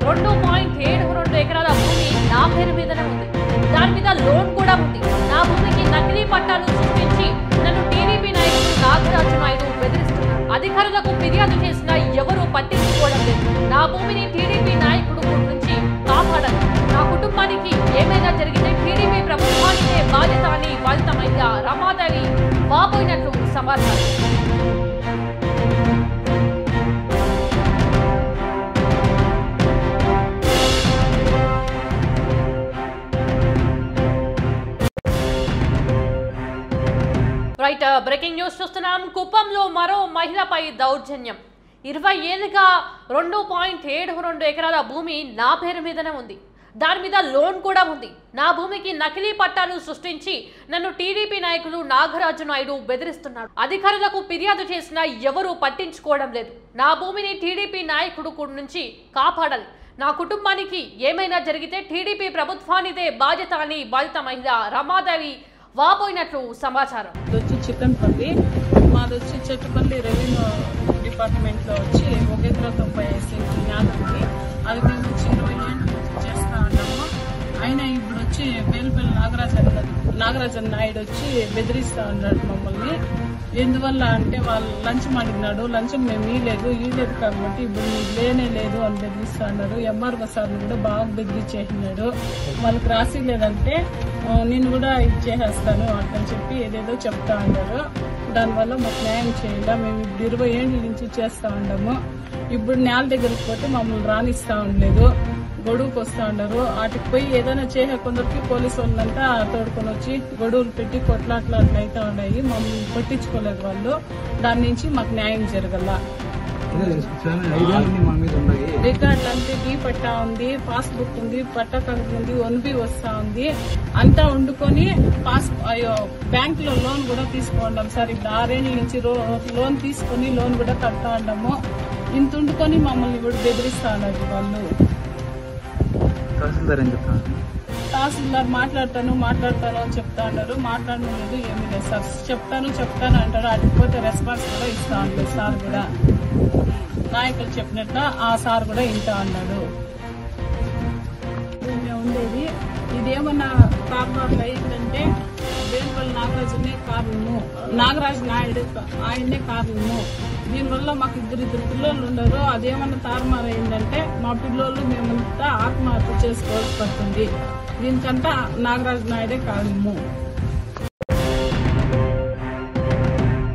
2.72 ఎకరాల భూమి నా పేరు మీదనే ఉంది. దాని మీద లోన్ కూడా ఉంది. నా భూమికి నకిలీ పట్టాలు సృష్టించి నన్ను టీడీపీ నాయకుడు నాగరాజు నాయుడు బెదిరిస్తున్నారు. అధికారులకు ఫిర్యాదు చేసినా ఎవరూ పట్టించుకోవడం లేదు. నా భూమిని టీడీపీ నాయకుడు నుంచి కాపాడాలి. నా కుటుంబానికి ఏమైనా జరిగితే టీడీపీ ప్రభుత్వానికే బాధ్యత అని బాధిత మహిళ రమాదేవి వాపోయినట్లు సమాచారం. బ్రేకింగ్ న్యూస్ చూస్తున్నాం. కుప్పంలో మరో మహిళపై దౌర్జన్యం. 20 ఏళ్లుగా 2.72 ఎకరాల భూమి నా పేరు మీదనే ఉంది. దాని మీద లోన్ కూడా ఉంది. నా భూమికి నకిలీ పట్టాలు సృష్టించి నన్ను టీడీపీ నాయకులు నాగరాజు నాయుడు బెదిరిస్తున్నాడు. అధికారులకు ఫిర్యాదు చేసినా ఎవరూ పట్టించుకోవడం లేదు. నా భూమిని టీడీపీ నాయకుడు నుంచి కాపాడాలి. నా కుటుంబానికి ఏమైనా జరిగితే టీడీపీ ప్రభుత్వానిదే బాధ్యత అని బాధిత మహిళ రమాదేవి వాపోయినట్లు సమాచారం. వచ్చి చిక్కన్పల్లి, మాదొచ్చి చెట్టుపల్లి రెవెన్యూ డిపార్ట్మెంట్ లో వచ్చి 1 ఎకరా 95 సెంట్లు న్యాలకి అది మేము 20 ఏళ్ళు చేస్తా ఉన్నాము. ఆయన ఇప్పుడు వచ్చి బేల్పల్లి నాగరాజన్ నాయుడు వచ్చి బెదిరిస్తా ఉన్నాడు మమ్మల్ని. ఎందువల్ల అంటే వాళ్ళు లంచం అడిగినాడు. లంచం మేము ఇయ్యలేదు కాబట్టి ఇప్పుడు మీకు లేనే లేదు అని బెదిరిస్తా ఉన్నారు. ఎంఆర్ఓ సార్ని కూడా బాగా బెదిరించేసినాడు. వాళ్ళకి రాసి లేదంటే నేను కూడా ఇది చేసేస్తాను అట్లని చెప్పి ఏదేదో చెప్తా ఉన్నారు. దానివల్ల మాకు న్యాయం చేయాల. మేము ఇప్పుడు 20 ఏళ్ళ నుంచి చేస్తా ఉన్నాము. ఇప్పుడు నేల దగ్గరికి పోతే మమ్మల్ని రానిస్తా ఉండలేదు. గొడువుకు వస్తా ఉన్నారు. వాటికి పోయి ఏదైనా చేసే కొందరికి పోలీసు వాళ్ళంతా తోడుకొని వచ్చి గొడువులు పెట్టి కొట్లాట్లు అట్లా అవుతా ఉన్నాయి. మమ్మల్ని పట్టించుకోలేదు వాళ్ళు. దాని నుంచి మాకు న్యాయం జరగల. రికార్డులు అంతే, డీ పట్టా ఉంది, పాస్బుక్ ఉంది, పట్టా కాగితం ఉంది, 1B వస్తా ఉంది. అంతా వండుకొని బ్యాంక్ లో లోన్ కూడా తీసుకున్నాం సార్. ఇప్పుడు 6 ఏళ్ల నుంచి లోన్ తీసుకుని లోన్ కూడా కడతా ఉన్నాము. ఇంత వండుకొని మమ్మల్ని ఇప్పుడు బెదిరిస్తా ఉన్నారు వాళ్ళు. తహసీల్దార్ మాట్లాడతాను అని చెప్తా ఉన్నారు. మాట్లాడలేదు, ఏమీ లేదు సార్. చెప్తాను అంటారు. అటుపోతే రెస్పాన్స్ కూడా ఇస్తా ఉండలేదు సార్. కూడా నాయకులు చెప్పినట్ల ఆ సార్ కూడా ఇంటా అన్నాడు. ఉండేది ఇదేమన్నా కారణాలు అయిందంటే బేల్పల్లి నాగరాజు నాయుడు ఆయన్నే కారణము. దీనివల్ల మాకు ఇద్దరు పిల్లలు ఉన్నారు. అదేమన్నా తారుమారు అయిందంటే మా పిల్లలు మేమంతా ఆత్మహత్య చేసుకోవాల్సి పడుతుంది. దీనికంతా నాగరాజు నాయుడే కారణము.